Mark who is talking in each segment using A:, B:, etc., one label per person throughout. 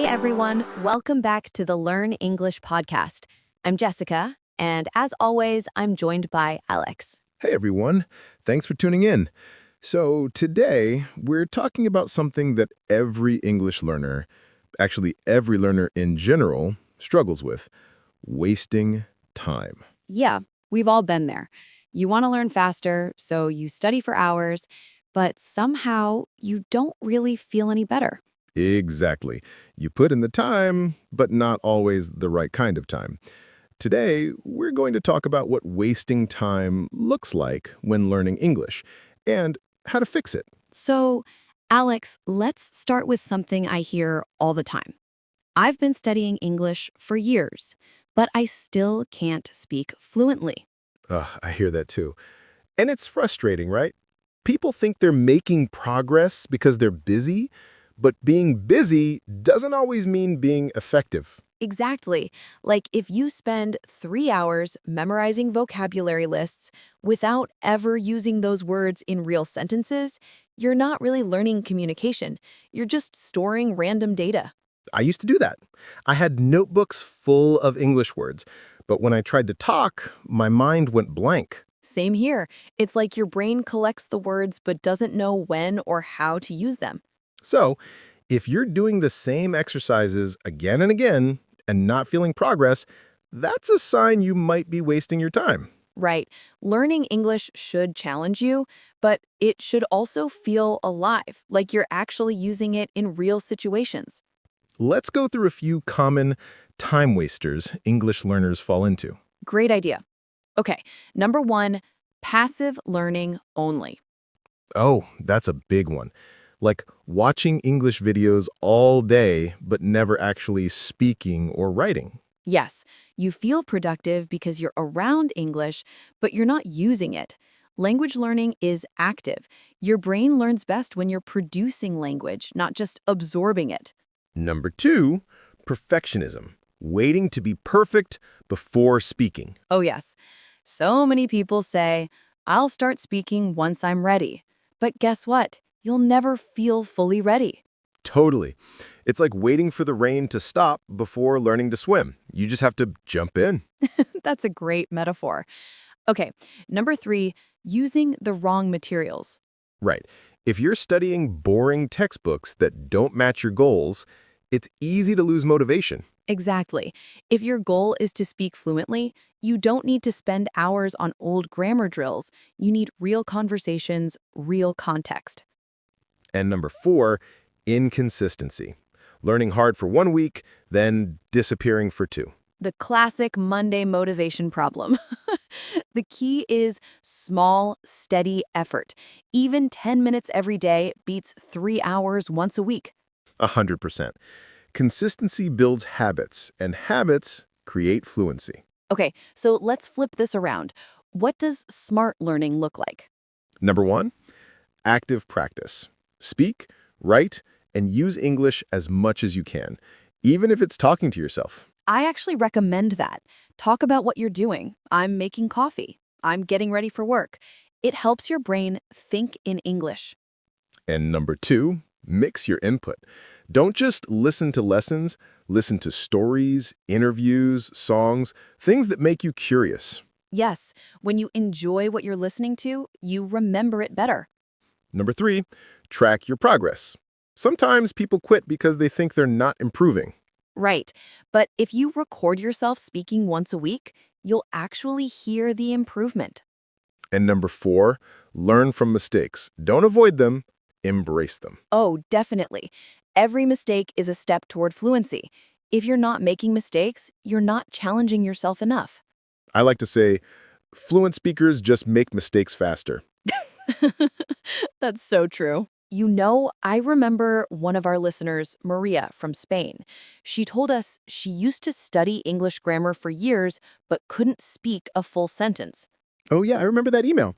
A: everyone. Welcome back to the Learn English podcast. I'm Jessica, and as always, I'm joined by Alex.
B: Hey everyone, thanks for tuning in. So today we're talking about something that every English learner, actually every learner in general, struggles with: wasting time.
A: Yeah, we've all been there. You want to learn faster, so you study for hours, but somehow you don't really feel any better.
B: Exactly. You put in the time, but not always the right kind of time. Today, we're going to talk about what wasting time looks like when learning English and how to fix it.
A: So, Alex, let's start with something I hear all the time. I've been studying English for years, but I still can't speak fluently.
B: Ugh, I hear that too. And it's frustrating, right? People think they're making progress because they're busy, but being busy doesn't always mean being effective.
A: Exactly. Like if you spend 3 hours memorizing vocabulary lists without ever using those words in real sentences, you're not really learning communication. You're just storing random data.
B: I used to do that. I had notebooks full of English words, but when I tried to talk, my mind went blank.
A: Same here. It's like your brain collects the words but doesn't know when or how to use them.
B: So, if you're doing the same exercises again and again and not feeling progress, that's a sign you might be wasting your time.
A: Right. Learning English should challenge you, but it should also feel alive, like you're actually using it in real situations.
B: Let's go through a few common time wasters English learners fall into.
A: Great idea. Okay, number one, passive learning only.
B: Oh, that's a big one. Like watching English videos all day, but never actually speaking or writing.
A: Yes, you feel productive because you're around English, but you're not using it. Language learning is active. Your brain learns best when you're producing language, not just absorbing it.
B: Number two, perfectionism. Waiting to be perfect before speaking.
A: Oh, yes. So many people say, I'll start speaking once I'm ready. But guess what? You'll never feel fully ready.
B: Totally. It's like waiting for the rain to stop before learning to swim. You just have to jump in.
A: That's a great metaphor. Okay, number three, using the wrong materials.
B: Right. If you're studying boring textbooks that don't match your goals, it's easy to lose motivation.
A: Exactly. If your goal is to speak fluently, you don't need to spend hours on old grammar drills. You need real conversations, real context.
B: And number four, inconsistency. Learning hard for 1 week, then disappearing for 2.
A: The classic Monday motivation problem. The key is small, steady effort. Even 10 minutes every day beats 3 hours once a week.
B: 100%. Consistency builds habits, and habits create fluency.
A: Okay, so let's flip this around. What does smart learning look like?
B: Number one, active practice. Speak, write, and use English as much as you can, even if it's talking to yourself.
A: I actually recommend that. Talk about what you're doing. I'm making coffee. I'm getting ready for work. It helps your brain think in English.
B: And number two, mix your input. Don't just listen to lessons, listen to stories, interviews, songs, things that make you curious.
A: Yes, when you enjoy what you're listening to, you remember it better.
B: Number three, track your progress. Sometimes people quit because they think they're not improving.
A: Right, but if you record yourself speaking once a week, you'll actually hear the improvement.
B: And number four, learn from mistakes. Don't avoid them, embrace them.
A: Oh, definitely. Every mistake is a step toward fluency. If you're not making mistakes, you're not challenging yourself enough.
B: I like to say, fluent speakers just make mistakes faster.
A: That's so true. You know, I remember one of our listeners, Maria from Spain. She told us she used to study English grammar for years, but couldn't speak a full sentence.
B: Oh yeah, I remember that email.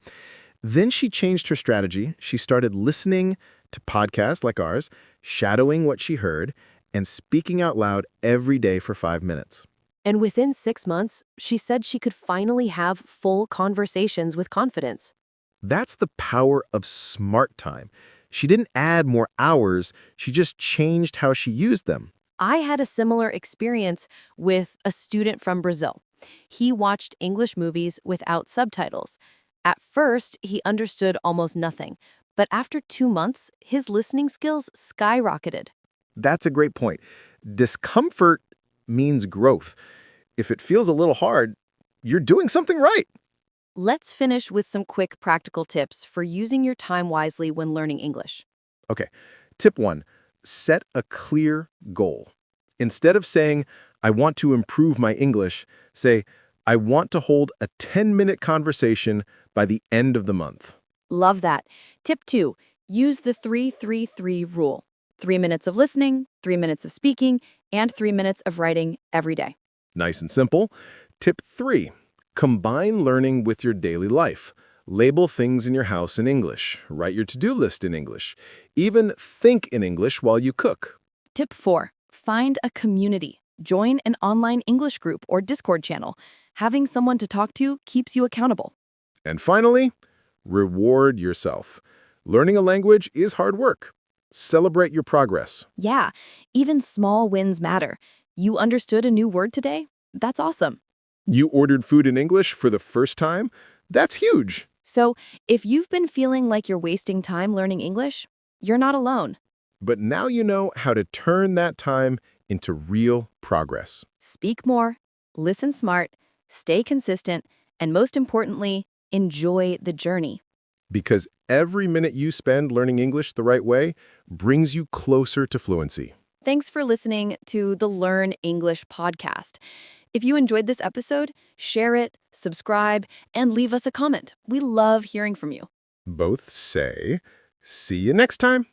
B: Then she changed her strategy. She started listening to podcasts like ours, shadowing what she heard, and speaking out loud every day for 5 minutes.
A: And within 6 months, she said she could finally have full conversations with confidence.
B: That's the power of smart time. She didn't add more hours, she just changed how she used them.
A: I had a similar experience with a student from Brazil. He watched English movies without subtitles. At first, he understood almost nothing, but after 2 months, his listening skills skyrocketed.
B: That's a great point. Discomfort means growth. If it feels a little hard, you're doing something right.
A: Let's finish with some quick practical tips for using your time wisely when learning English.
B: Okay. Tip 1, set a clear goal. Instead of saying, I want to improve my English, say, I want to hold a 10-minute conversation by the end of the month.
A: Love that. Tip 2, use the 3-3-3 rule. 3 minutes of listening, 3 minutes of speaking, and 3 minutes of writing every day.
B: Nice and simple. Tip 3, combine learning with your daily life. Label things in your house in English. Write your to-do list in English. Even think in English while you cook.
A: Tip 4, find a community. Join an online English group or Discord channel. Having someone to talk to keeps you accountable.
B: And finally, reward yourself. Learning a language is hard work. Celebrate your progress.
A: Yeah, even small wins matter. You understood a new word today? That's awesome.
B: You ordered food in English for the first time? That's huge.
A: So, if you've been feeling like you're wasting time learning English, you're not alone.
B: But now you know how to turn that time into real progress.
A: Speak more, listen smart, stay consistent, and most importantly, enjoy the journey.
B: Because every minute you spend learning English the right way brings you closer to fluency.
A: Thanks for listening to the Learn English podcast. If you enjoyed this episode, share it, subscribe, and leave us a comment. We love hearing from you.
B: Both say, see you next time.